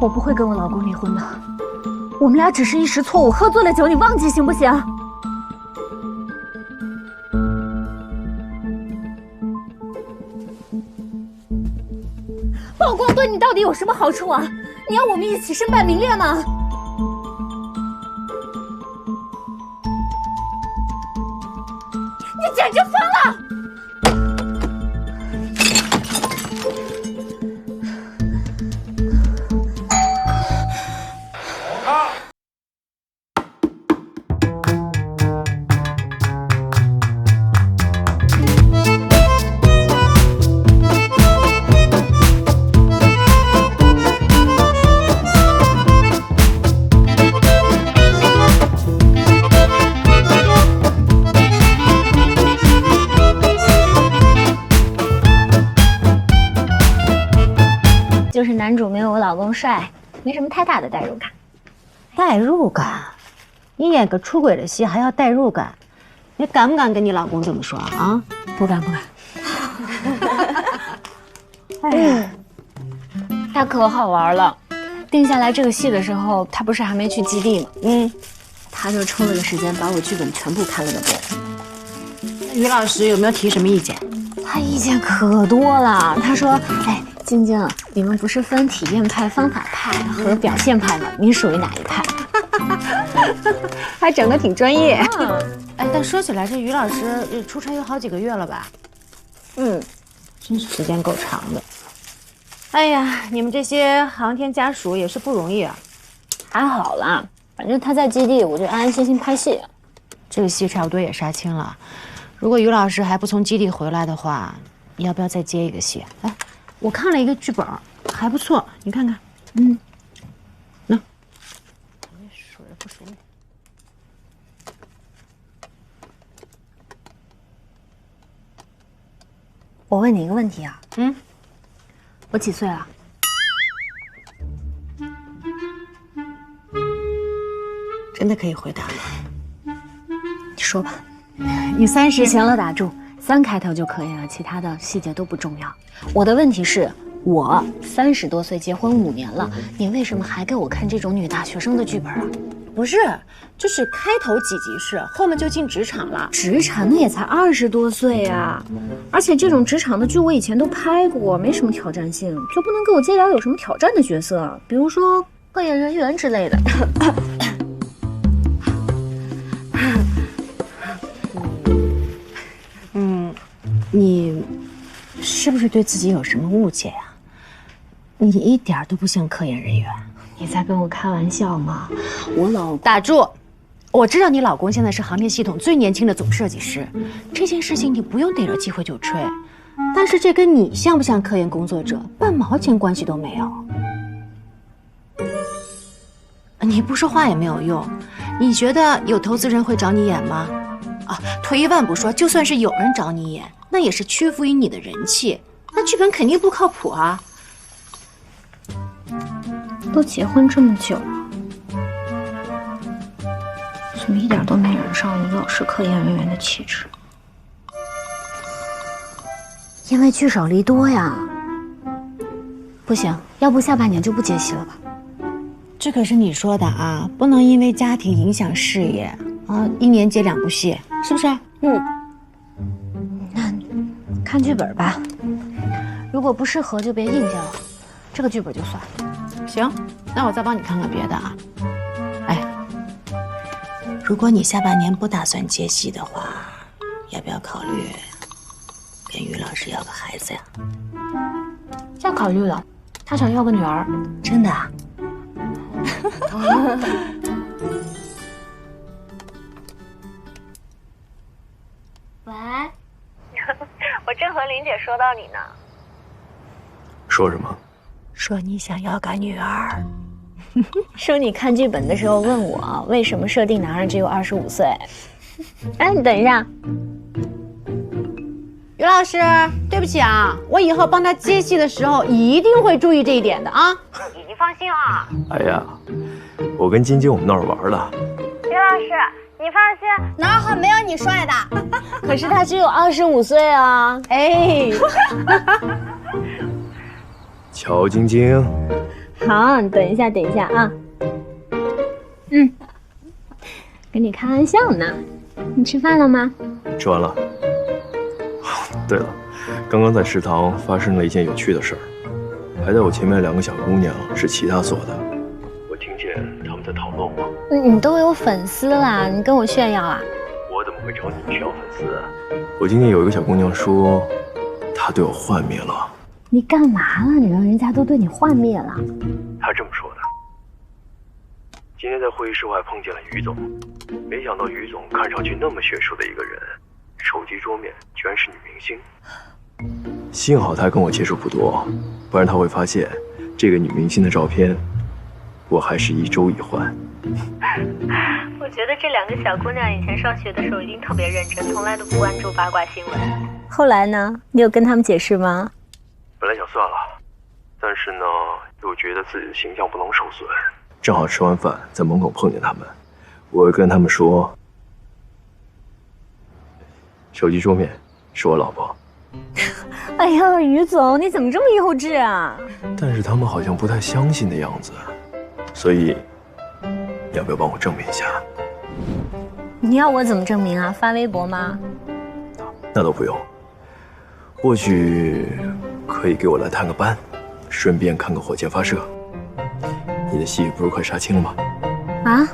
我不会跟我老公离婚的，我们俩只是一时错误，喝醉了酒，你忘记行不行？曝光对你到底有什么好处啊？你要我们一起身败名裂吗？你简直疯了！就是男主没有我老公帅，没什么太大的代入感。代入感？你演个出轨的戏还要代入感？你敢不敢跟你老公这么说啊？不敢不敢。哎呀，他可好玩了。定下来这个戏的时候，他不是还没去基地吗？他就抽了个时间把我剧本全部看了个遍。于老师有没有提什么意见？他意见可多了。他说：“哎，晶晶，你们不是分体验派、方法派和表现派吗？你属于哪一派？”还整得挺专业。哎，但说起来，这于老师出差有好几个月了吧？真是时间够长的。哎呀，你们这些航天家属也是不容易啊。还好啦，反正他在基地，我就安安心心拍戏。这个戏差不多也杀青了。如果于老师还不从基地回来的话，你要不要再接一个戏？哎，我看了一个剧本，还不错，你看看。那数着不熟练。我问你一个问题啊，我几岁了？真的可以回答吗？你说吧。你30。行了，打住，3开头就可以了，其他的细节都不重要。我的问题是，我30多岁结婚5年了，你为什么还给我看这种女大学生的剧本啊？不是，就是开头几集是，后面就进职场了。职场那也才20多岁啊，而且这种职场的剧我以前都拍过，没什么挑战性，就不能给我接点有什么挑战的角色，比如说科研人员之类的。你是不是对自己有什么误解呀？你一点都不像科研人员。你在跟我开玩笑吗？我老打住！我知道你老公现在是航天系统最年轻的总设计师，这件事情你不用逮着机会就吹。但是这跟你像不像科研工作者半毛钱关系都没有。你不说话也没有用。你觉得有投资人会找你演吗？退一万步说，就算是有人找你演，那也是屈服于你的人气，那剧本肯定不靠谱啊。都结婚这么久了，怎么一点都没染上于老师科研人员的气质？因为聚少离多呀。不行，要不下半年就不接戏了吧？这可是你说的啊，不能因为家庭影响事业啊，1年接2部戏，是不是？那看剧本吧，如果不适合就别硬接了，这个剧本就算。行，那我再帮你看看别的啊。哎，如果你下半年不打算接戏的话，要不要考虑跟于老师要个孩子呀？要考虑了，他想要个女儿。真的啊？喂，我正和林姐说到你呢。说什么？说你想要个女儿。说你看剧本的时候问我为什么设定男二只有25岁。哎，你等一下。于老师，对不起啊，我以后帮他接戏的时候一定会注意这一点的啊。你放心啊。哎呀，我跟晶晶我们闹着玩的。于老师，你放心，哪儿好没有你帅的。可是他只有25岁啊！哎，乔晶晶，好，等一下啊。跟你开玩笑呢。你吃饭了吗？吃完了。对了，刚刚在食堂发生了一件有趣的事儿，排在我前面的2个小姑娘是其他所的，我听见他们在讨论我。你都有粉丝啦，你跟我炫耀啊？我怎么会找你炫耀粉丝？我今天有一个小姑娘说，她对我幻灭了。你干嘛了？你让人家都对你幻灭了？她这么说的。今天在会议室我还碰见了于总，没想到于总看上去那么学术的一个人，手机桌面居然是女明星。幸好他跟我接触不多，不然他会发现这个女明星的照片，我还是1周一换。我觉得这2个小姑娘以前上学的时候一定特别认真，从来都不关注八卦新闻。后来呢？你有跟他们解释吗？本来想算了，但是呢，又觉得自己的形象不能受损。正好吃完饭在门口碰见他们，我会跟他们说，手机桌面是我老婆。哎呀，于总，你怎么这么幼稚啊？但是他们好像不太相信的样子，所以你要不要帮我证明一下？你要我怎么证明啊？发微博吗？那都不用，或许可以给我来探个班，顺便看个火箭发射。你的戏不是快杀青了吗？啊？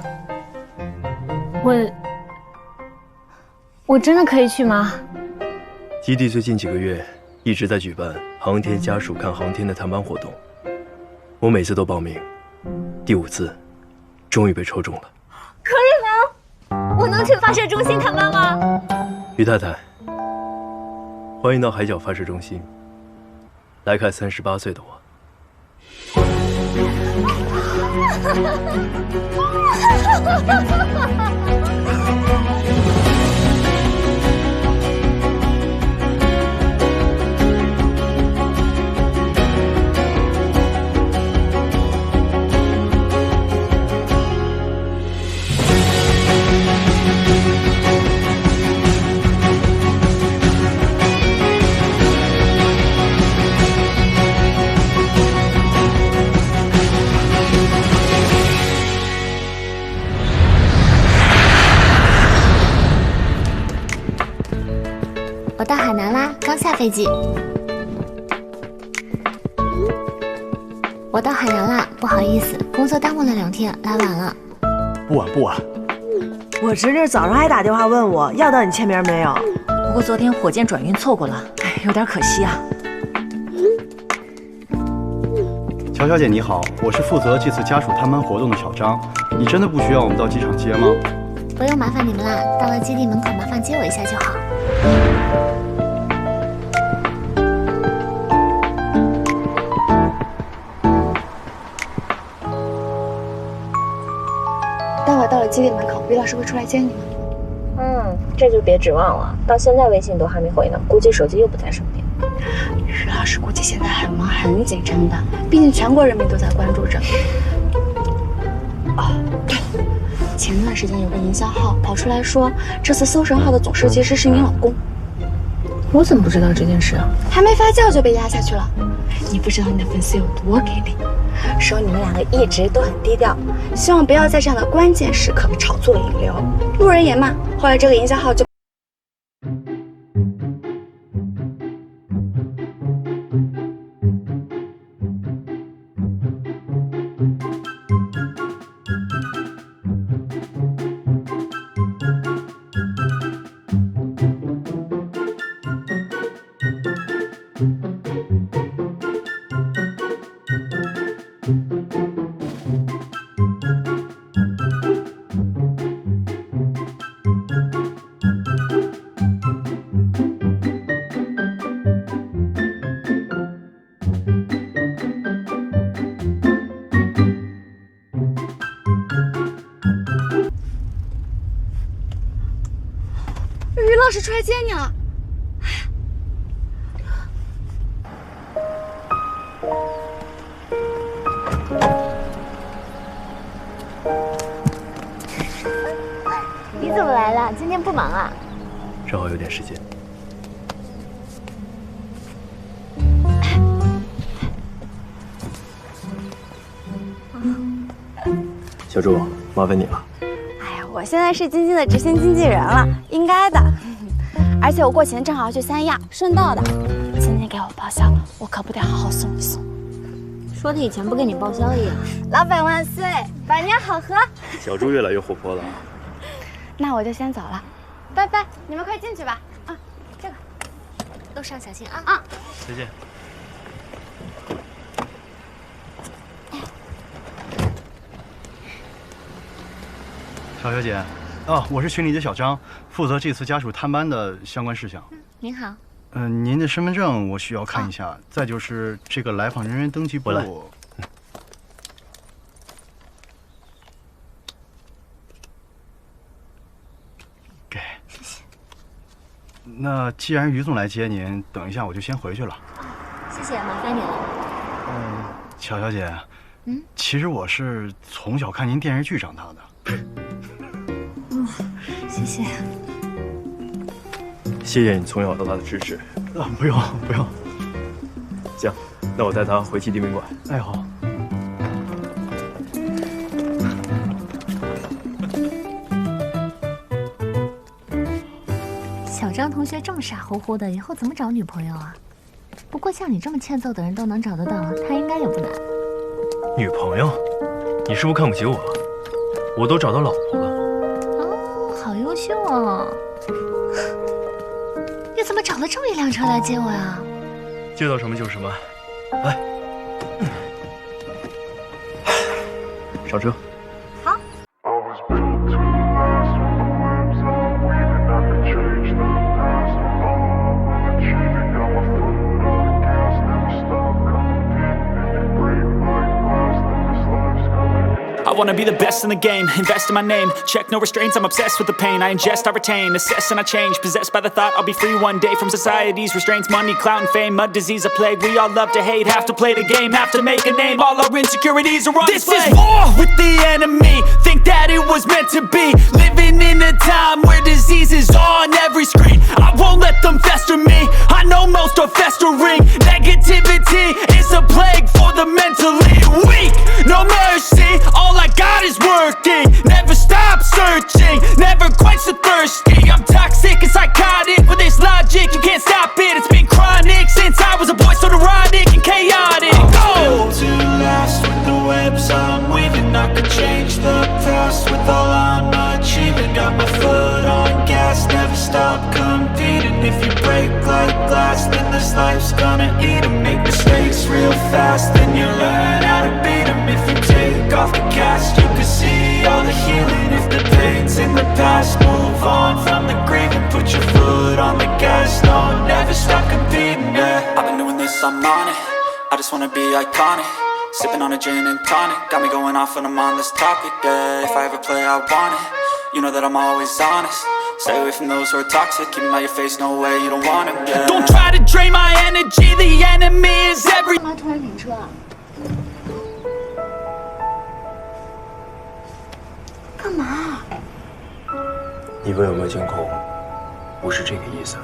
我真的可以去吗？基地最近几个月一直在举办航天家属看航天的探班活动，我每次都报名，第5次终于被抽中了。可以吗？我能去发射中心探班吗？于太太，欢迎到海角发射中心来看38岁的我。我到海南啦，刚下飞机。我到海南啦，不好意思，工作耽误了2天，来晚了。不晚。我侄女早上还打电话问我要到你签名没有，不过昨天火箭转运错过了，哎，有点可惜啊。乔小姐你好，我是负责这次家属探班活动的小张，你真的不需要我们到机场接吗？不用麻烦你们啦，到了基地门口麻烦接我一下就好。待会到了基地门口，于老师会出来接你们。这就别指望了，到现在微信都还没回呢，估计手机又不在身边。于老师估计现在很忙很紧张的，毕竟全国人民都在关注着。哦，对了，前段时间有个营销号跑出来说，这次搜神号的总设计师是你老公。我怎么不知道这件事啊？还没发酵就被压下去了。你不知道你的粉丝有多给力，说你们2个一直都很低调，希望不要在这样的关键时刻被炒作引流。路人也骂，后来这个营销号就。于老师出来接你了。你怎么来了？今天不忙啊？正好有点时间。小朱，麻烦你了。哎呀，我现在是晶晶的执行经纪人了，应该的。而且我过前正好要去三亚，顺道的。今天给我报销，我可不得好好送一送。说他以前不给你报销一样。老板万岁，百年好合。小朱越来越活泼了。那我就先走了，拜拜，你们快进去吧。啊，这个路上小心啊！啊，再见。小小姐，哦，我是群里的小张，负责这次家属探班的相关事项。您好。您的身份证我需要看一下，再就是这个来访人员登记簿。给。谢谢。那既然于总来接您，等一下我就先回去了。谢谢，麻烦你了。小小姐，其实我是从小看您电视剧长大的。谢谢。谢谢你从小到大的支持。啊，不用不用。行，那我带他回基地宾馆。哎，好。小张同学这么傻乎乎的，以后怎么找女朋友啊？不过像你这么欠揍的人都能找得到，他应该也不难。女朋友？你是不是看不起我？我都找到老婆了。哦，好优秀哦！你怎么找了这么一辆车来接我呀？借到什么就是什么。来，上车。好。I wanna be the best in the game, invest in my name. Check no restraints, I'm obsessed with the pain. I ingest, I retain, assess and I change. Possessed by the thought I'll be free one day from society's restraints. Money, clout and fame, mud, disease, a plague. We all love to hate, have to play the game, have to make a name. All our insecurities are on display. This is war with the enemy, think that it was meant to be. Living in a time where disease is on every screen. I won't let them fester me, I know most are festering. Negativity is a plague for the mentally weak. No mercy, all I got is working. Never stop searching, never quench the thirsty. I'm toxic and psychotic with this logic, you can't stop it. It's been chronic since I was a boy, so neurotic and chaotic. I'm built to last with the webs I'm weaving. I could change the past with all I'm achieving. Got my foot on gas, never stop competing. If you break like glass, then this life's gonna eat 'em. Make mistakes real fast, then you learn how to beat 'em. If you take off the cast, you can see all the healing. If the pain's in the past, move on from the grave and put your foot on the gas. No, never stop competing, yeah. I've been doing this, I'm on it. I just wanna be iconic. Sipping on a gin and tonic, got me going off when I'm on this topic, yeah. If I ever play, I want it. You know that I'm always honest. Stay away from those who are toxic. Keep them out your face, no way, you don't want it, yeah. Don't try to drain my energy, the enemy is every... 干嘛突然停车啊？干嘛？你问有没有监控，不是这个意思。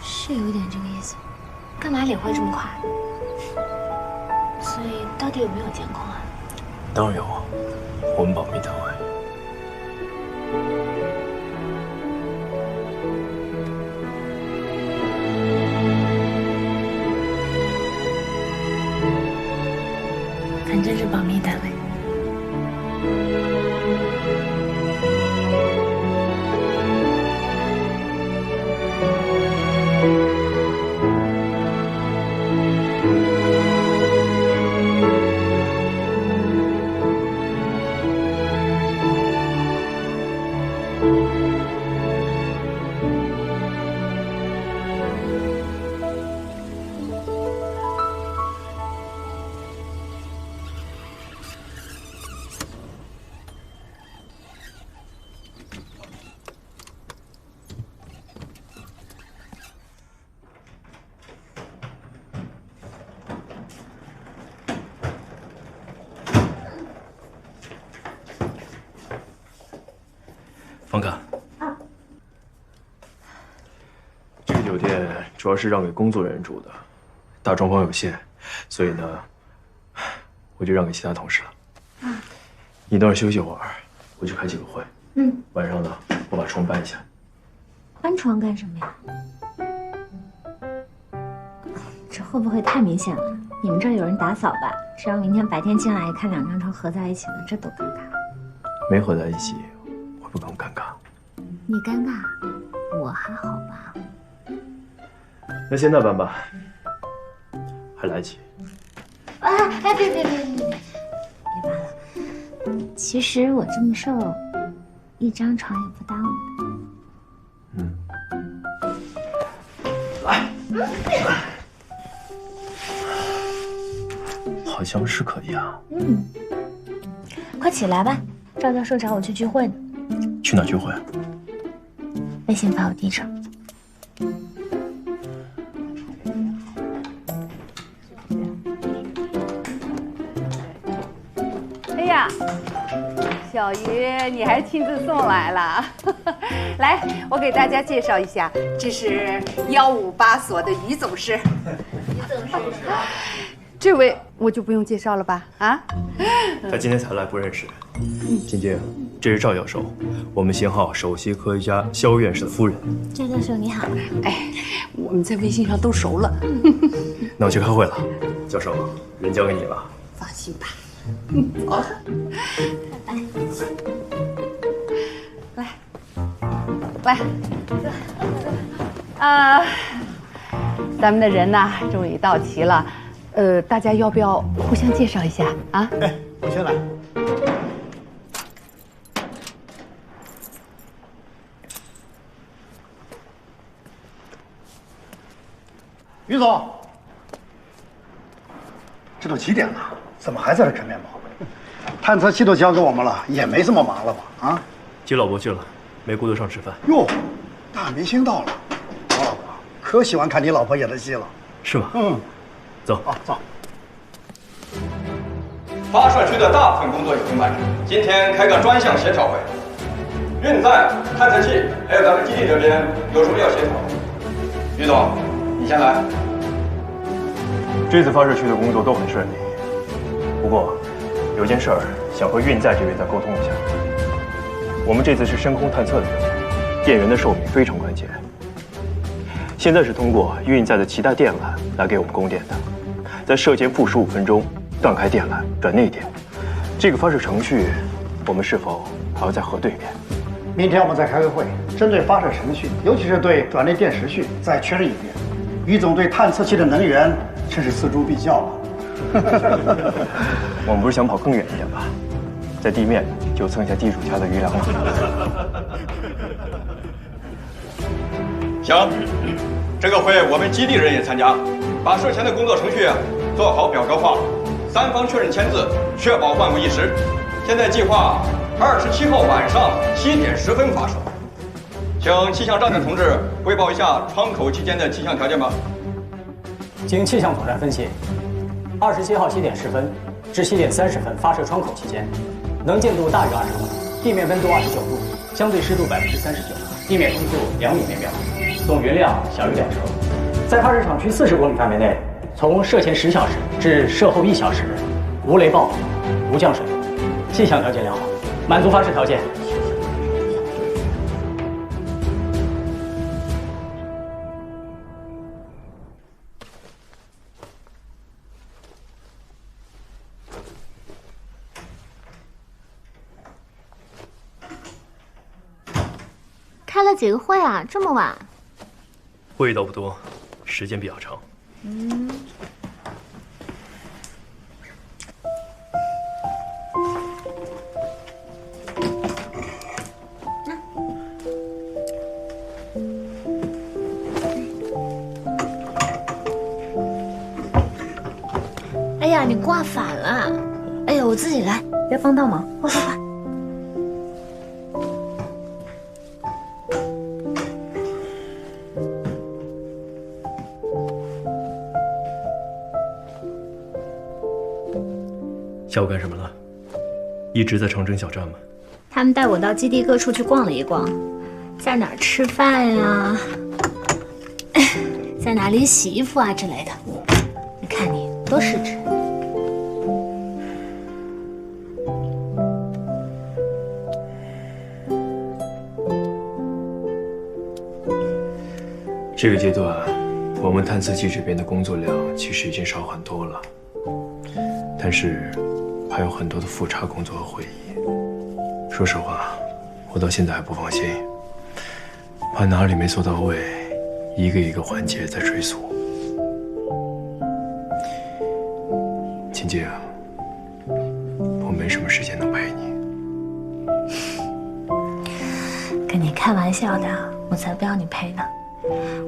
是有点这个意思。干嘛领会这么快？所以到底有没有监控啊？当然有啊，我们保密单位。反正是保密单位。主要是让给工作人员住的，大床房有限，所以呢，我就让给其他同事了。你等会儿休息会儿，我去开几个会。晚上呢，我把床搬一下。搬床干什么呀？这会不会太明显了？你们这儿有人打扫吧？只要明天白天进来一看2张床合在一起了，这多尴尬。没合在一起，会不会更尴尬？你尴尬，我还好吧？那现在搬吧，还来得及。别搬了。其实我这么瘦，1张床也不耽误的。来，好像是可以啊。快起来吧，赵教授找我去聚会呢。去哪聚会？微信发我地址。哎呀，小鱼，你还亲自送来了。来，我给大家介绍一下，这是158所的于总师。于总师，这位我就不用介绍了吧？啊？他今天才来，不认识。晶晶，这是赵教授，我们型号首席科学家肖院士的夫人。赵教授你好。哎，我们在微信上都熟了。那我去开会了，教授，人交给你了。放心吧。走，拜拜。来，咱们的人呢，终于到齐了。大家要不要互相介绍一下啊？哎，我先来。于总，这都几点了？怎么还在这啃面包？探测器都交给我们了，也没这么忙了吧？啊？接老婆去了，没顾得上吃饭。哟，大明星到了，我老婆可喜欢看你老婆演的戏了。是吗？走。走。发射区的大部分工作已经完成，今天开个专项协调会。运载、探测器还有咱们基地这边有什么要协调？于总，你先来。这次发射区的工作都很顺利，不过有件事儿想和运载这边再沟通一下。我们这次是深空探测的任务，电源的寿命非常关键。现在是通过运载的脐带电缆来给我们供电的，在射前负15分钟断开电缆转内电。这个发射程序，我们是否还要再核对一遍？明天我们再开个会，针对发射程序，尤其是对转内电时序再确认一遍。于总对探测器的能源真是锱铢必较啊！我们不是想跑更远一点吧？在地面就蹭一下地主家的余粮了。行，这个会我们基地人也参加，把事前的工作程序做好表格化，3方确认签字，确保万无一失。现在计划27号晚上7点10分发射。请气象站的同志汇报一下窗口期间的气象条件吧。经气象总站分析，27号7点10分至7点30分发射窗口期间，能见度大于20毫米，地面温度29度，相对湿度39%，地面风速2米每秒，总云量小于2成。在发射场区40公里范围内，从射前10小时至射后1小时，无雷暴，无降水，气象条件良好，满足发射条件。开了几个会啊？这么晚？会议倒不多，时间比较长。哎呀，你挂反了！哎呀，我自己来，别帮倒忙，快快快！下午干什么了？一直在长征小站吗？他们带我到基地各处去逛了一逛，在哪儿吃饭呀？在哪里洗衣服啊之类的。你看你多识致。这个阶段，我们探测器这边的工作量其实已经少很多了，但是还有很多的复查工作和会议。说实话，我到现在还不放心，怕哪里没做到位，一个一个环节在追溯。秦静，我没什么时间能陪你。跟你开玩笑的，我才不要你陪呢。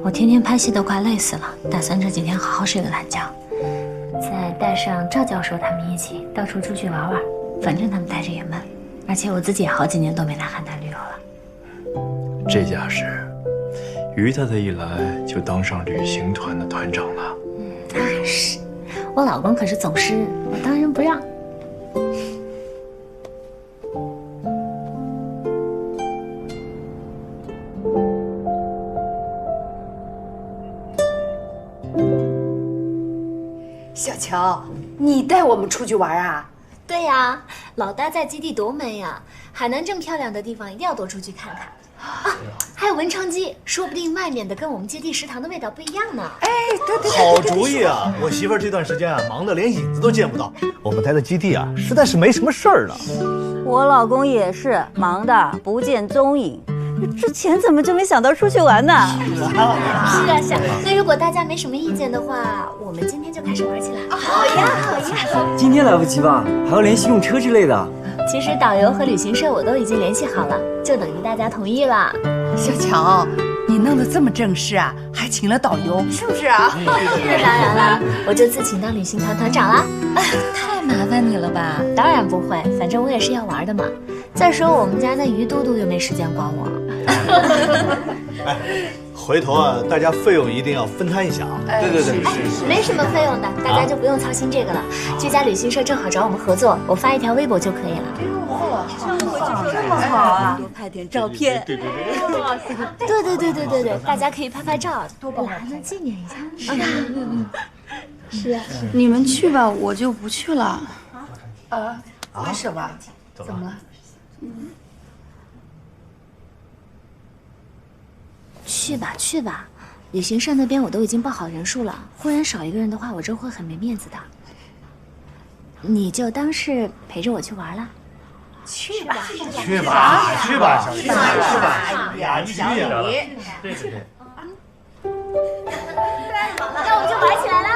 我天天拍戏都快累死了，打算这几天好好睡个懒觉，再带上赵教授他们一起到处出去玩玩，反正他们待着也闷，而且我自己也好几年都没来邯郸旅游了。这架势，于太太一来就当上旅行团的团长了。那是，我老公可是总师，我当仁不让。小乔，你带我们出去玩啊？对呀，老待在基地多闷呀！海南这么漂亮的地方，一定要多出去看看。啊，还有文昌鸡，说不定外面的跟我们基地食堂的味道不一样呢。哎，对，好主意啊！我媳妇儿这段时间啊，忙得连影子都见不到。我们待在基地啊，实在是没什么事儿了。我老公也是忙得不见踪影。之前怎么就没想到出去玩呢？是啊。那如果大家没什么意见的话，我们今天就开始玩起来。好呀。今天来不及吧？还要联系用车之类的。其实导游和旅行社我都已经联系好了，就等于大家同意了。小乔，你弄得这么正式啊，还请了导游，是不是啊？那当然了，我这次请到旅行团团长了。太麻烦你了吧？当然不会，反正我也是要玩的嘛。再说我们家那于都督又没时间管我。哎，回头啊，大家费用一定要分摊一下啊。对，是。没什么费用的，大家就不用操心这个了。这家旅行社正好找我们合作，我发一条微博就可以了。这么好啊！多拍点照片。对，大家可以拍照，多来呢纪念一下。是啊，你们去吧，我就不去了。为什么？怎么了？去吧，旅行社那边我都已经报好人数了，忽然少一个人的话，我这会很没面子的。你就当是陪着我去玩了。去吧，小姨，去吧。哎呀，小李，对。那我们就玩起来了。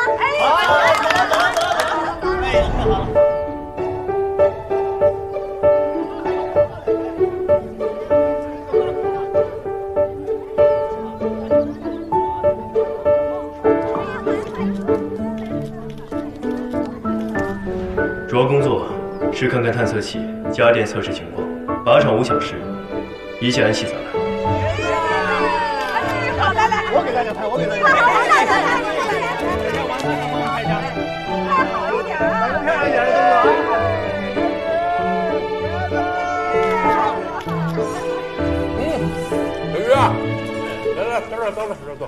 主要工作是看看探测器、家电测试情况，8场5小时，一切按细则来。好，来，我给大家拍。好一点啊！漂亮一点的动刘宇，来，坐。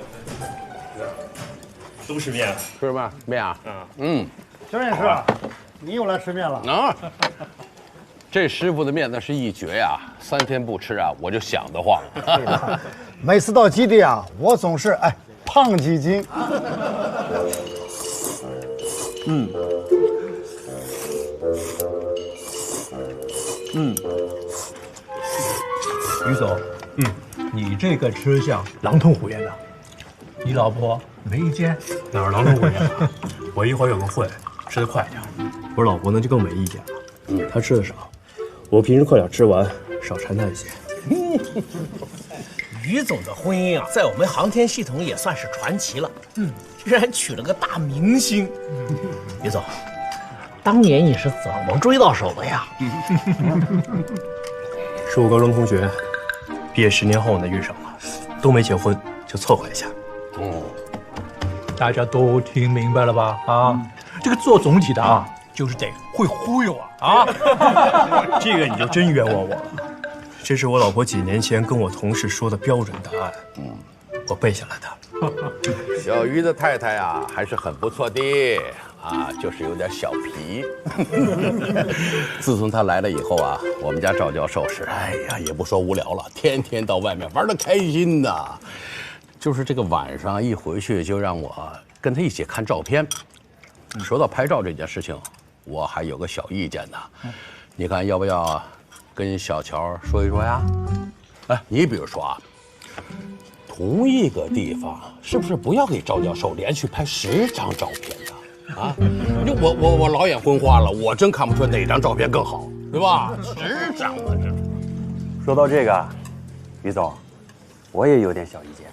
都吃面了，吃吧，面啊。肖院士，你又来吃面了啊？这师傅的面那是一绝呀，3天不吃啊，我就想得慌。每次到基地啊，我总是胖几斤。于总，你这个吃相狼吞虎咽的，你老婆没意见？哪儿狼吞虎咽了？我一会儿有个会，吃得快点。我老婆呢就更没意见了，她吃的少，我平时快点吃完，少馋她一些。于总的婚姻啊，在我们航天系统也算是传奇了。居然娶了个大明星。于总，当年你是怎么追到手的呀？是我高中同学，毕业10年后呢遇上了，都没结婚，就凑合一下。大家都听明白了吧？这个做总体的啊，就是得会忽悠啊！这个你就真冤枉我了。这是我老婆几年前跟我同事说的标准答案，我背下来的。小鱼的太太啊，还是很不错的啊，就是有点小皮。自从她来了以后啊，我们家赵教授是，哎呀，也不说无聊了，天天到外面玩得开心呐。就是这个晚上一回去，就让我跟他一起看照片。说到拍照这件事情，我还有个小意见呢。你看要不要跟小乔说一说呀？哎，你比如说啊，同一个地方是不是不要给赵教授连续拍10张照片呢？啊，我老眼昏花了，我真看不出哪张照片更好，对吧？10张啊，这。说到这个，于总，我也有点小意见。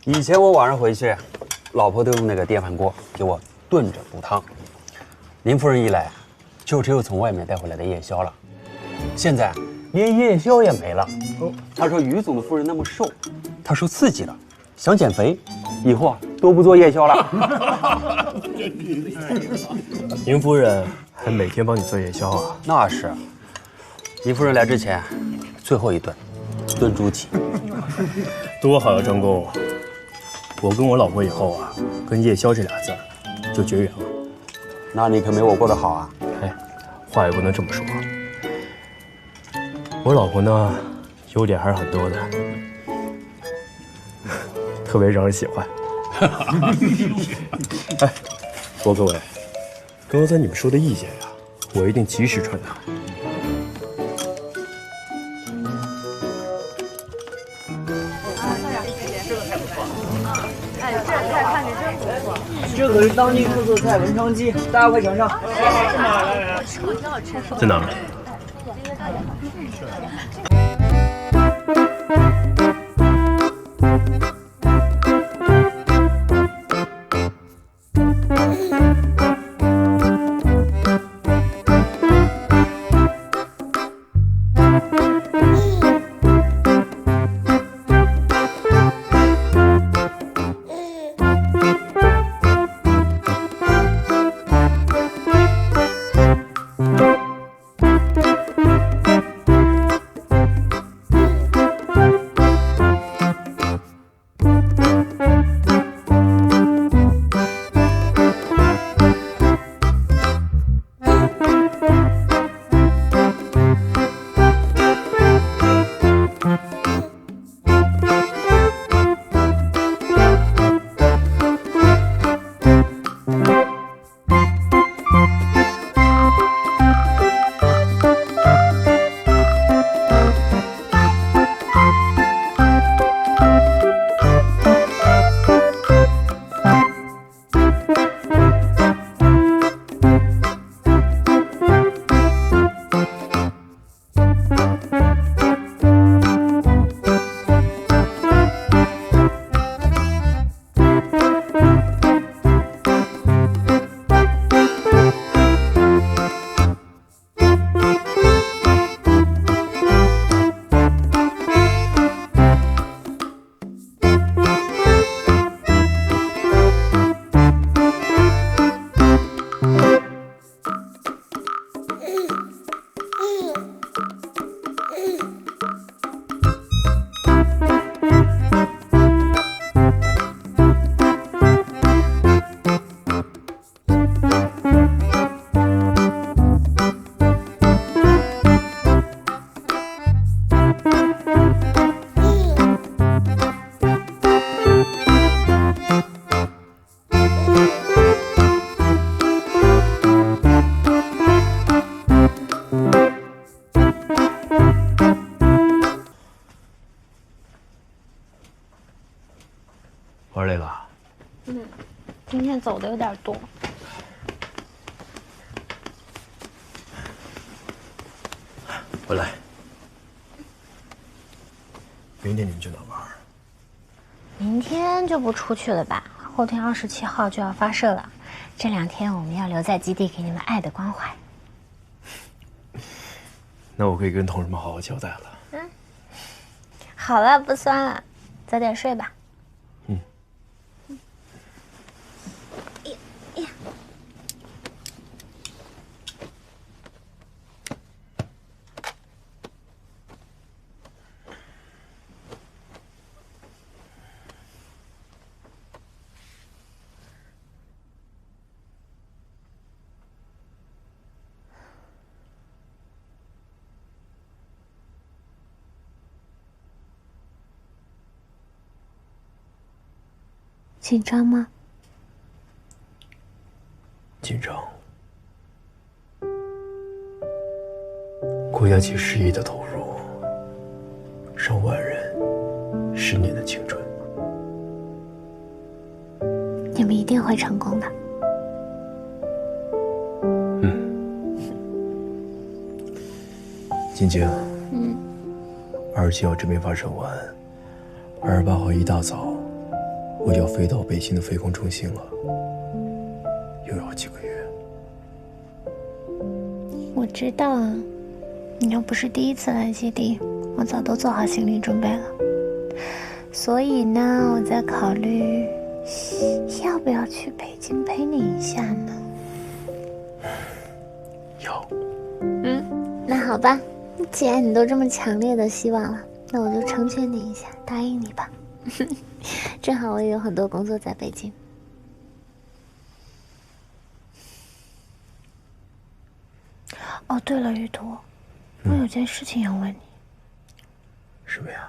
以前我晚上回去，老婆都用那个电饭锅给我炖着补汤。林夫人一来，就只有从外面带回来的夜宵了。现在连夜宵也没了。她说于总的夫人那么瘦，她受刺激了，想减肥，以后啊都不做夜宵了。林夫人还每天帮你做夜宵啊？那是。林夫人来之前，最后一顿炖猪蹄。多好呀，张工！我跟我老婆以后啊，跟夜宵这俩字就绝缘了。那你可没我过得好啊！哎，话也不能这么说。我老婆呢，优点还是很多的，特别让人喜欢。哎，不过各位，刚才你们说的意见呀，我一定及时传达。这可是当地特色菜文昌鸡，大家快尝尝。在哪儿？玩累了？今天走的有点多。我来。明天你们去哪玩？明天就不出去了吧？后天27号就要发射了，这2天我们要留在基地给你们爱的关怀。那我可以跟同事们好好交代了。好了，不酸了，早点睡吧。紧张吗？紧张。国家几10亿的投入，上万人，10年的青春。你们一定会成功的。晶晶，27号这边发射完，28号一大早，我就要飞到北京的飞空中心了，又要几个月。我知道啊，你又不是第一次来基地，我早都做好心理准备了。所以呢，我在考虑要不要去北京陪你一下呢？要。那好吧。既然你都这么强烈的希望了，那我就成全你一下，答应你吧。正好我也有很多工作在北京。哦，对了，于途，我有件事情要问你。什么呀？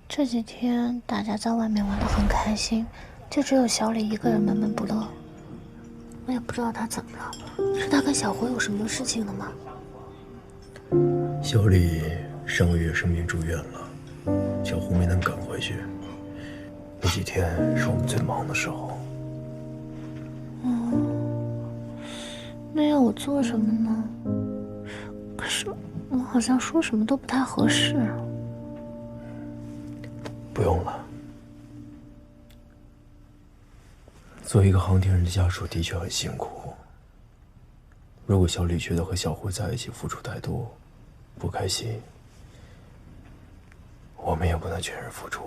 这几天大家在外面玩得很开心，就只有小李一个人闷闷不乐。我也不知道他怎么了，是他跟小胡有什么事情了吗？小李上个月生病住院了，小胡没能赶回去。那几天是我们最忙的时候。那要我做什么呢？可是我好像说什么都不太合适。不用了。作为一个航天人的家属，的确很辛苦。如果小李觉得和小胡在一起付出太多，不开心，我们也不能全然付出。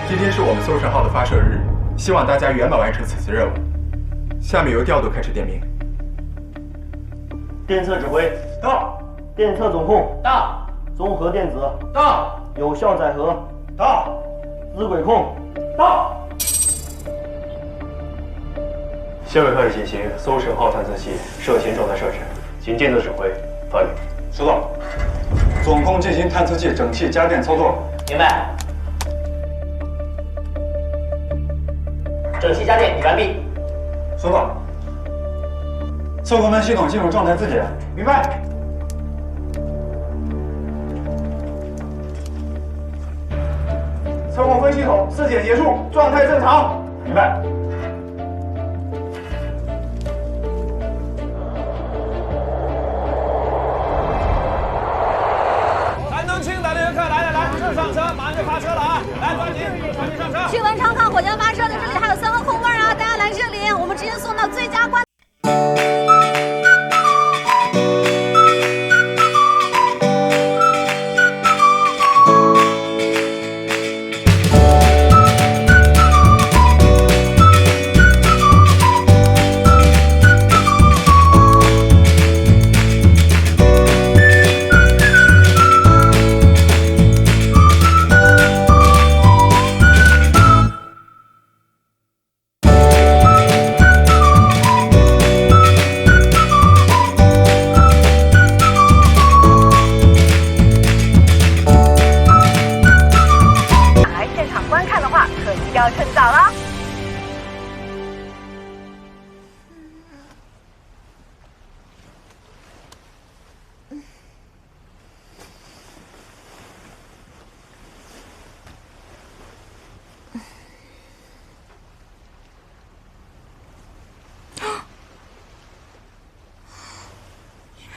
今天是我们搜神号的发射日，希望大家圆满完成此次任务。下面由调度开始点名。电测指挥到，电测总控到，综合电子到，有效载荷到，资轨控到。现在开始进行搜神号探测器射频状态设置，请电测指挥发令。收到。总控进行探测器整器加电操作。明白。整器家电已完毕。收到。测控门系统进入状态自检。明白。测控分系统自检结束，状态正常。明白。山东青岛的游客来，是上车，马上就发车了啊！来，抓紧上车。去文昌看火箭发射的，这里还有3个空位啊，大家来这里，我们直接送到最佳观。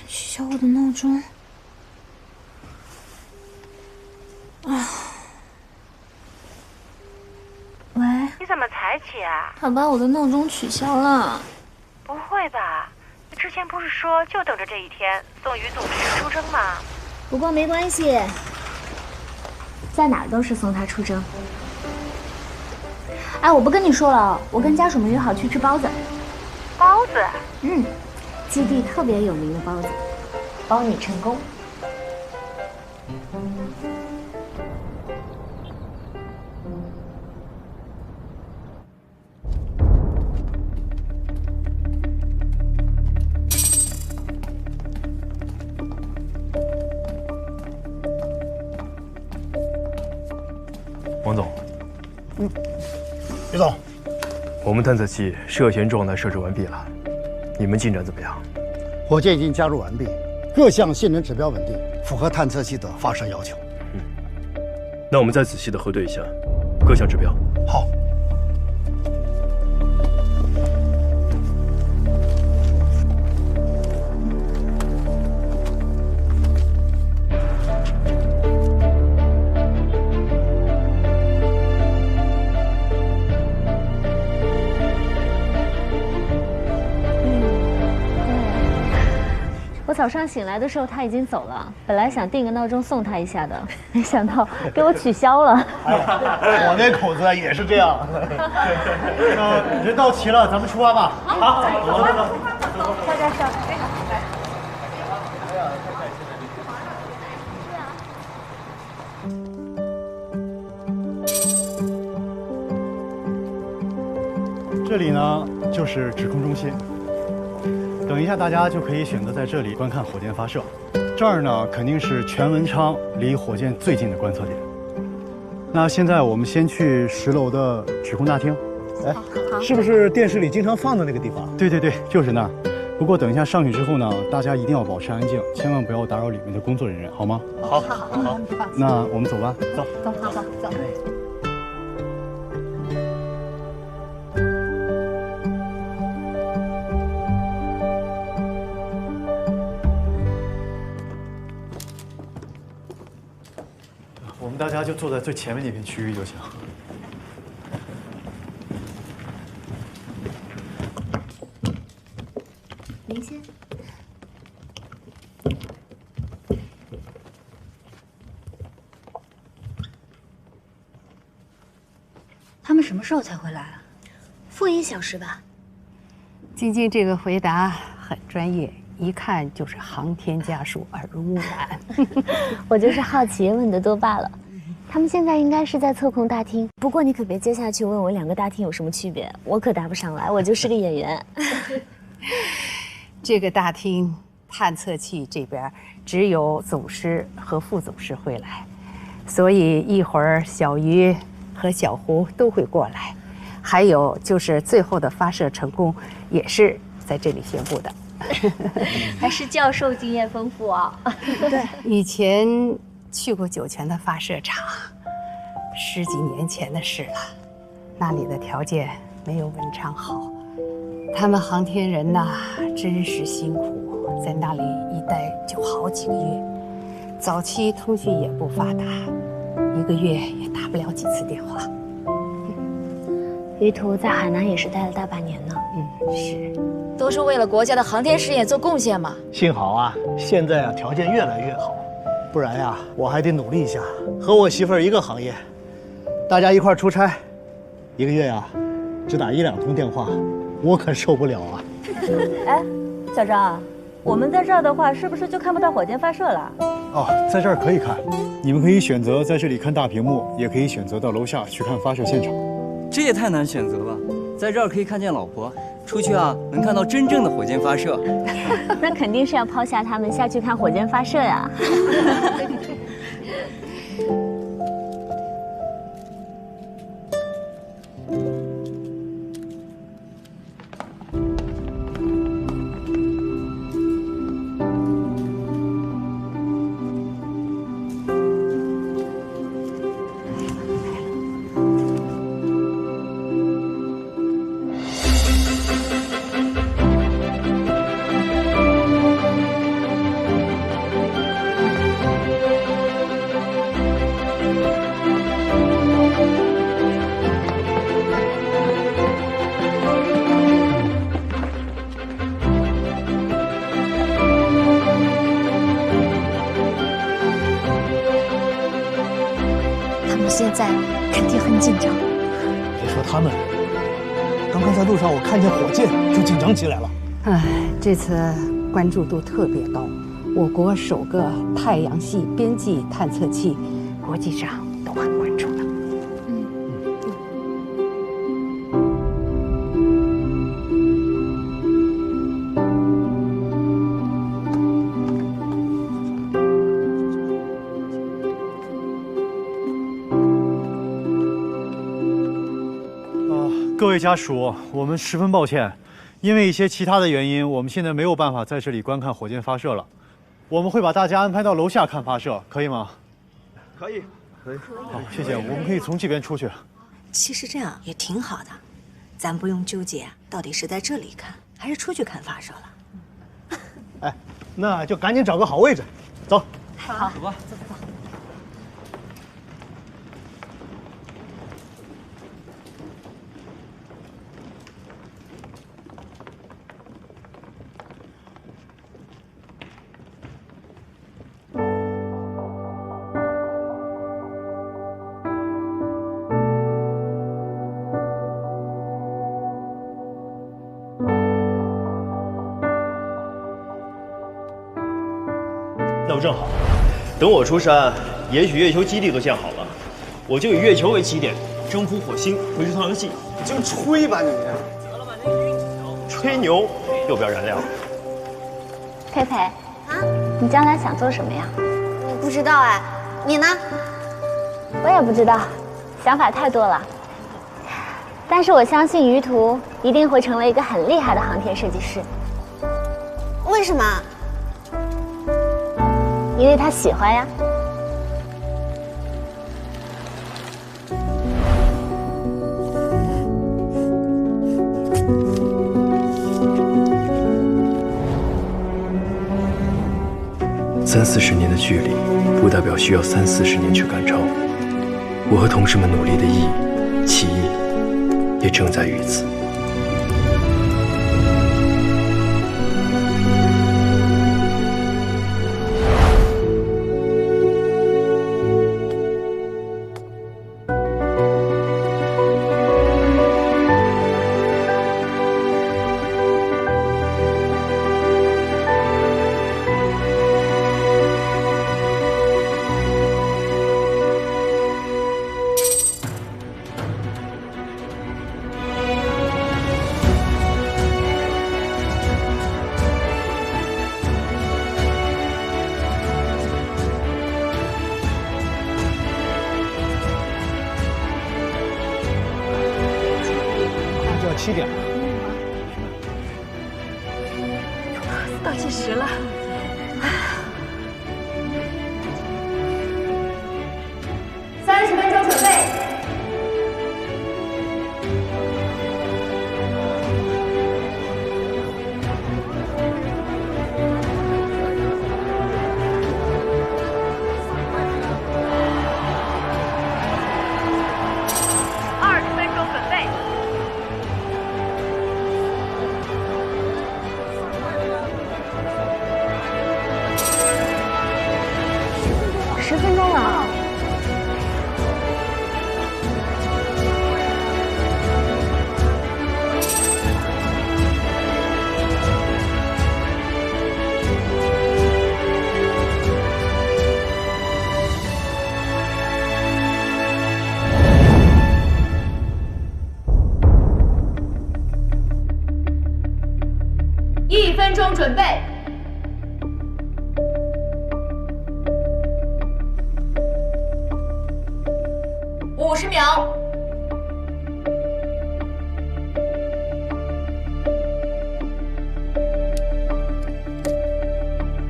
取消我的闹钟。喂，你怎么才起啊？他把我的闹钟取消了。不会吧？你之前不是说就等着这一天送于总师出征吗？不过没关系，在哪儿都是送他出征。哎，我不跟你说了，我跟家属们约好去吃包子。包子？嗯，基地特别有名的包子，包你成功。王总，于总，我们探测器射频状态设置完毕了，你们进展怎么样？火箭已经加入完毕，各项性能指标稳定，符合探测器的发射要求。那我们再仔细的核对一下各项指标。好。我早上醒来的时候他已经走了，本来想定个闹钟送他一下的，没想到给我取消了。我那口子也是这样。人到齐了，咱们出发吧。好，走。大家上。这里呢就是指控中心。等一下，大家就可以选择在这里观看火箭发射。这儿呢，肯定是全文昌离火箭最近的观测点。那现在我们先去10楼的指控大厅。哎，是不是电视里经常放的那个地方？对，就是那儿。不过等一下上去之后呢，大家一定要保持安静，千万不要打扰里面的工作人员，好吗？好。那我们走吧。走。大家就坐在最前面那片区域就行。您先。他们什么时候才会来啊？负1小时吧。晶晶这个回答很专业，一看就是航天家属耳濡目染。我就是好奇问的多罢了。他们现在应该是在测控大厅，不过你可别接下去问我2个大厅有什么区别，我可答不上来，我就是个演员。这个大厅探测器这边只有总师和副总师会来，所以一会儿小鱼和小胡都会过来，还有就是最后的发射成功也是在这里宣布的。还是教授经验丰富啊。对，以前去过酒泉的发射场，10几年前的事了，那里的条件没有文昌好，他们航天人呐真是辛苦，在那里一待就好几个月，早期通讯也不发达，1个月也打不了几次电话。于途在海南也是待了大半年呢。是，都是为了国家的航天事业做贡献嘛。幸好啊，现在条件越来越好，不然呀，我还得努力一下，和我媳妇儿一个行业，大家一块儿出差，1个月呀，只打1、2通电话，我可受不了啊。哎，小张，我们在这儿的话，是不是就看不到火箭发射了？哦，在这儿可以看，你们可以选择在这里看大屏幕，也可以选择到楼下去看发射现场。这也太难选择了，在这儿可以看见老婆，出去啊能看到真正的火箭发射。那肯定是要抛下他们下去看火箭发射呀。现在肯定很紧张。别说他们，刚刚在路上我看见火箭就紧张起来了。哎，这次关注度特别高，我国首个太阳系边际探测器，国际上都很关注的。各位家属，我们十分抱歉，因为一些其他的原因，我们现在没有办法在这里观看火箭发射了。我们会把大家安排到楼下看发射，可以吗？可以，可以。好，谢谢。我们可以从这边出去。其实这样也挺好的，咱不用纠结到底是在这里看还是出去看发射了。哎，那就赶紧找个好位置，走。好，走吧。走走走。那不正好，等我出山，也许月球基地都建好了，我就以月球为起点，征服火星，回收太阳系。你就吹吧你！吹牛又不要燃料。佩佩，啊，你将来想做什么呀？我不知道哎，你呢？我也不知道，想法太多了。但是我相信于途一定会成为一个很厉害的航天设计师。为什么？因为他喜欢呀。30-40年的距离，不代表需要30-40年去赶超。我和同事们努力的意义、起义，也正在于此。7点了。倒计时了。30分钟准备。10分钟了。1分钟准备。50秒。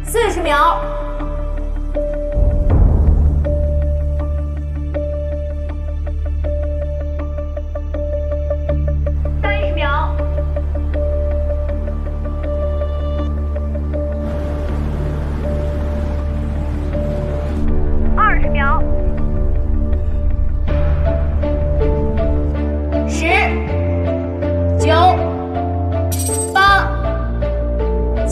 40秒。30秒。20秒。10、9、8、7、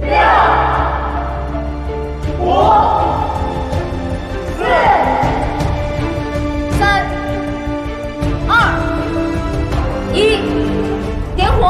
6、5、4、3、2、1，点火。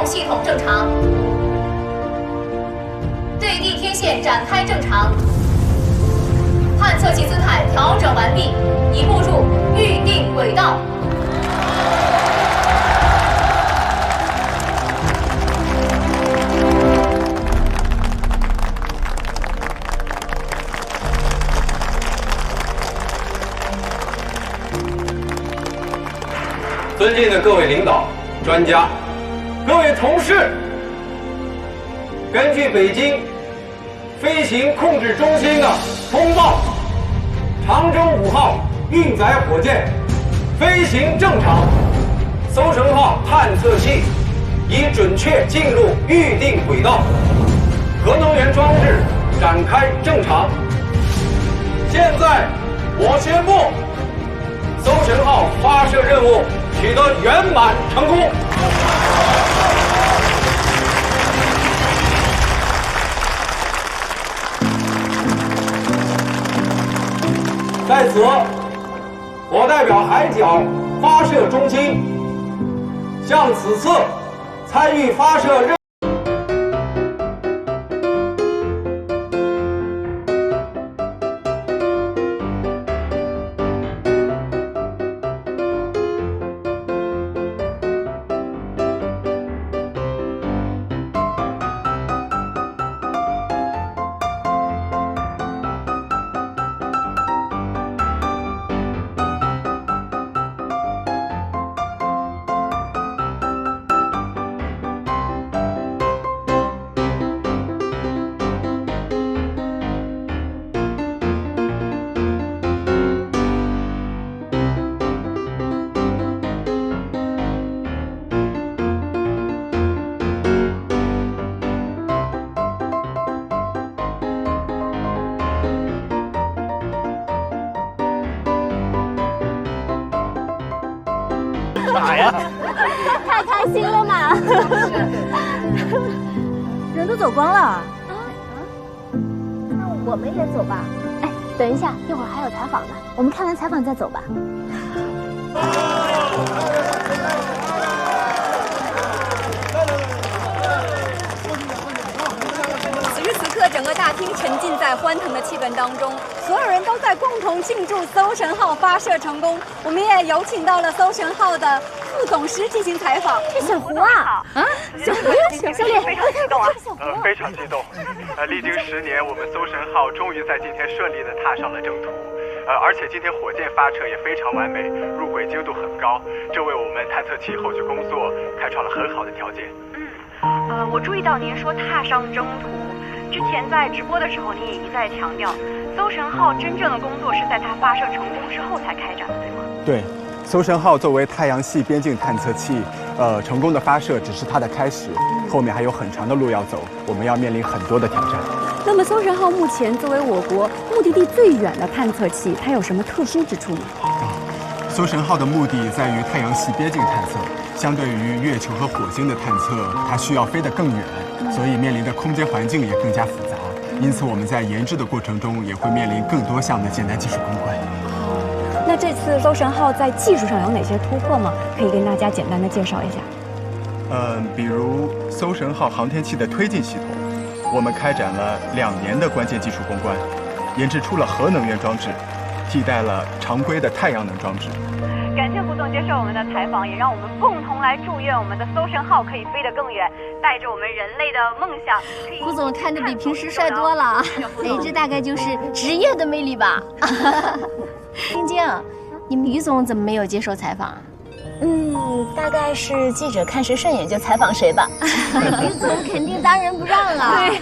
系统正常，对地天线展开正常，探测器姿态调整完毕，已步入预定轨道。尊敬的各位领导、专家、各位同事，根据北京飞行控制中心的通报，长征5号运载火箭飞行正常，搜绳号探测器已准确进入预定轨道，核能源装置展开正常。现在我宣布，搜神号发射任务取得圆满成功。在此，我代表海角发射中心，向此次参与发射任务。啥呀？太开心了嘛！人都走光了。那我们也走吧。哎，等一下，一会儿还有采访呢，我们看完采访再走吧。此时此刻，整个大厅沉浸在欢腾的气氛当中，所有人都在共同庆祝搜神号发射成功。我们也有请到了搜神号的副总师进行采访。是小胡啊！啊，小胡，小脸，非常激动啊！非常激动。历经10年，我们搜神号终于在今天顺利地踏上了征途。而且今天火箭发射也非常完美，入轨精度很高，这为我们探测器后续工作开创了很好的条件。我注意到您说踏上征途，之前在直播的时候您也一再强调，搜神号真正的工作是在它发射成功之后才开展的，对吗？对，搜神号作为太阳系边境探测器，成功的发射只是它的开始，后面还有很长的路要走，我们要面临很多的挑战。那么，搜神号目前作为我国目的地最远的探测器，它有什么特殊之处吗？搜神号的目的在于太阳系边境探测，相对于月球和火星的探测，它需要飞得更远，所以面临的空间环境也更加复杂。因此，我们在研制的过程中也会面临更多项的艰难技术攻关。那这次搜神号在技术上有哪些突破吗？可以跟大家简单的介绍一下。比如搜神号航天器的推进系统。我们开展了2年的关键技术攻关，研制出了核能源装置，替代了常规的太阳能装置。感谢胡总接受我们的采访，也让我们共同来祝愿我们的搜神号可以飞得更远，带着我们人类的梦想。胡总看着比平时帅多了，哎，这大概就是职业的魅力吧。晶晶，你们于总怎么没有接受采访啊？大概是记者看谁顺眼就采访谁吧。于总肯定当仁不让啊。对。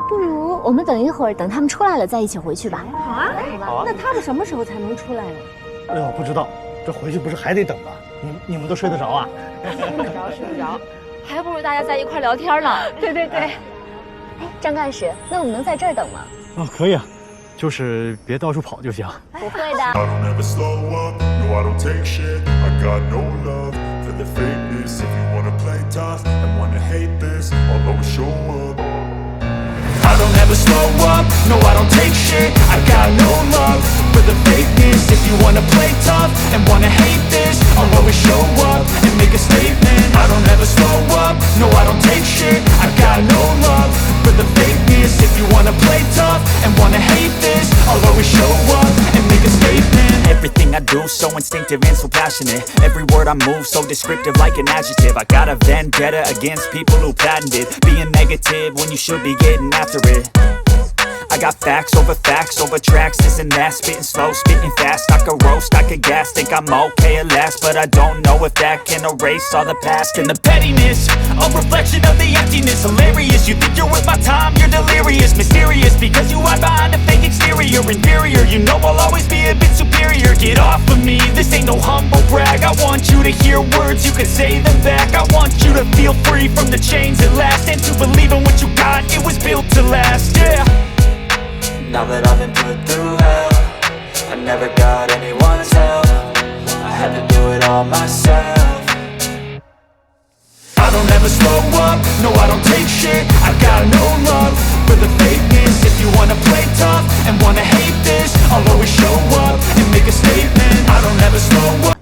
不如我们等一会儿，等他们出来了再一起回去吧。好啊，好啊。那他们什么时候才能出来呢？哎呦，不知道，这回去不是还得等吗？你们都睡得着啊？睡不着，睡不着，还不如大家在一块聊天呢。对对对。哎，张干事，那我们能在这儿等吗？哦，可以啊。就是别到处跑就行。不会的。I don't ever slow up, no I don't take shit. I got no love for the fakeness. If you wanna play tough and wanna hate this, I'll always show up and make a statement. I don't ever slow up, no I don't take shit. I got no love for the fakeness. If you wanna play tough and wanna hate this, I'll always show up and make a statement. Everything I do so instinctive and so passionate. Every word I move so descriptive like an adjective. I got a vendetta against people who patented being negative when you should be getting after it. I got facts over tracks, this and that. Spitting slow, spitting fast. I could roast, I could gas. Think I'm okay at last, but I don't know if that can erase all the past. And the pettiness, a reflection of the emptiness. Hilarious, you think you're worth my time, you're delirious. Mysterious, because you hide behind a fake exterior. Inferior, you know I'll always be a bit superior. Get off of me, this ain't no humble brag. I want you to hear hear words, you can say them back. I want you to feel free from the chains at last, and to believe in what you got, it was built to last, yeah. Now that I've been put through hell, I never got anyone's help. I had to do it all myself. I don't ever slow up, no I don't take shit. I got no love for the fakeness. If you wanna play tough and wanna hate this, I'll always show up and make a statement. I don't ever slow up.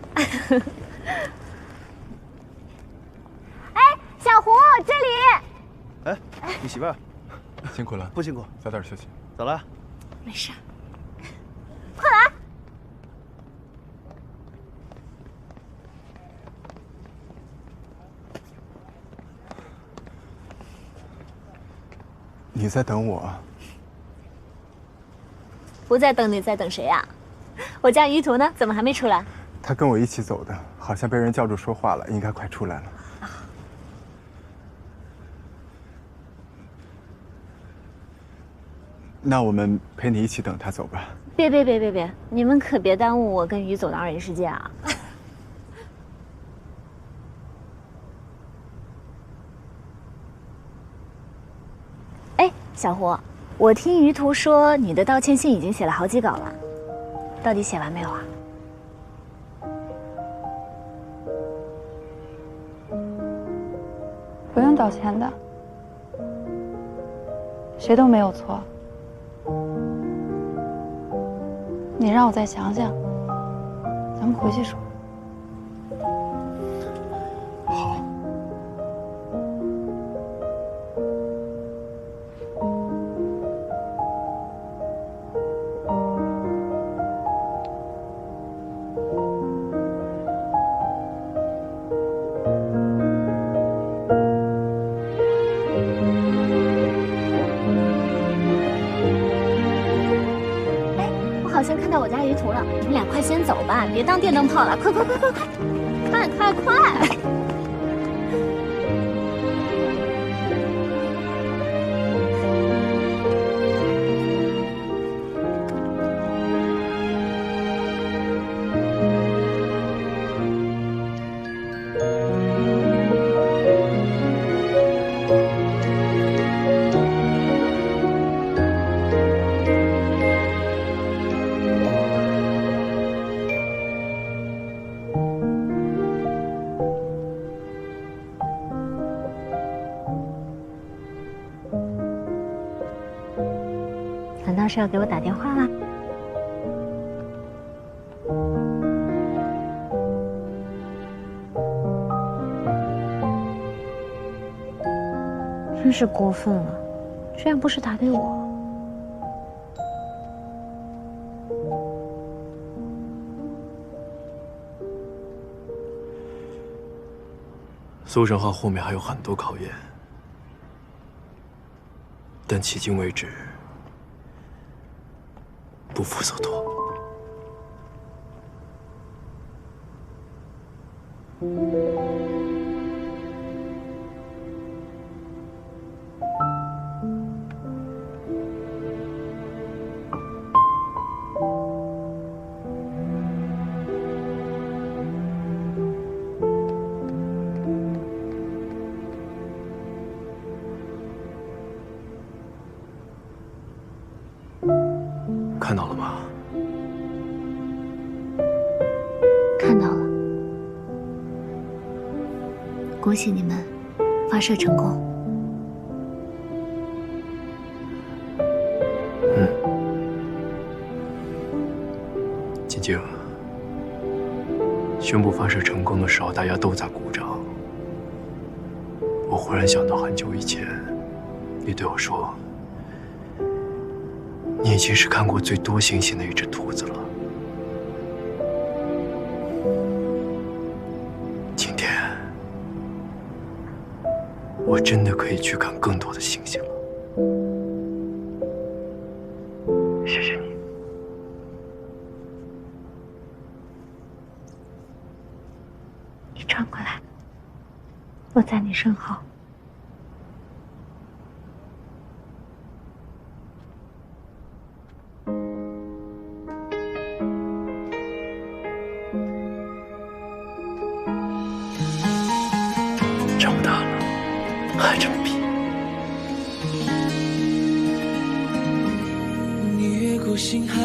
哎，小胡，这里。哎，你媳妇儿辛苦了，不辛苦，早点休息。走了。没事。快来！你在等我？不在等你，在等谁呀？我家于途呢？怎么还没出来？他跟我一起走的，好像被人叫住说话了，应该快出来了。那我们陪你一起等他走吧。别，你们可别耽误我跟于总的二人世界啊！哎，小胡，我听于途说你的道歉信已经写了好几稿了，到底写完没有啊？不用道歉的，谁都没有错。你让我再想想，咱们回去说。好。好像看到我家于途了，你们俩快先走吧，别当电灯泡了，快！难道是要给我打电话啦？真是过分了，居然不是打给我。搜神号后面还有很多考验，但迄今为止，不负所托。看到了吗？看到了，恭喜你们发射成功。晶晶，宣布发射成功的时候，大家都在鼓掌。我忽然想到很久以前，你对我说，你已经是看过最多星星的一只兔子了。今天，我真的可以去看更多的星星了。谢谢你。你转过来，我在你身后。这么大了，还这么皮。你越过星海，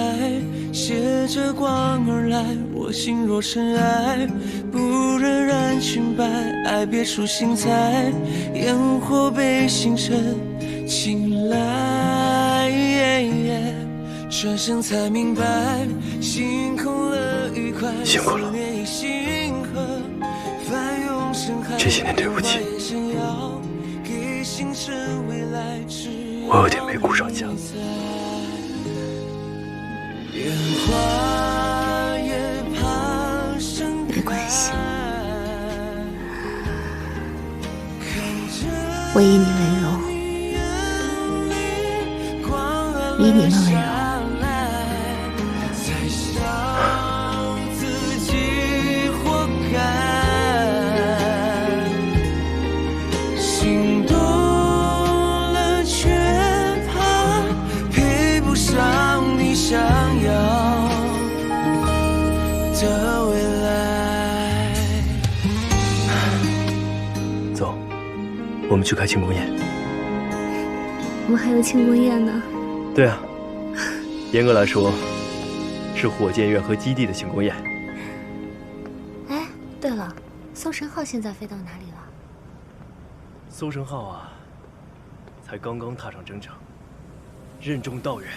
携着光而来，我心若尘埃，不忍染裙摆，爱别出心裁，烟火被星辰青睐，转身才明白，心空了愉快，辛苦了。这些年对不起，我有点没顾上家。没关系，我以你为荣，以你们为荣。想要的未来。走，我们去开庆功宴。我们还有庆功宴呢。对啊，严格来说，是火箭院和基地的庆功宴。哎，对了，搜神号现在飞到哪里了？搜神号啊，才刚刚踏上征程，任重道远。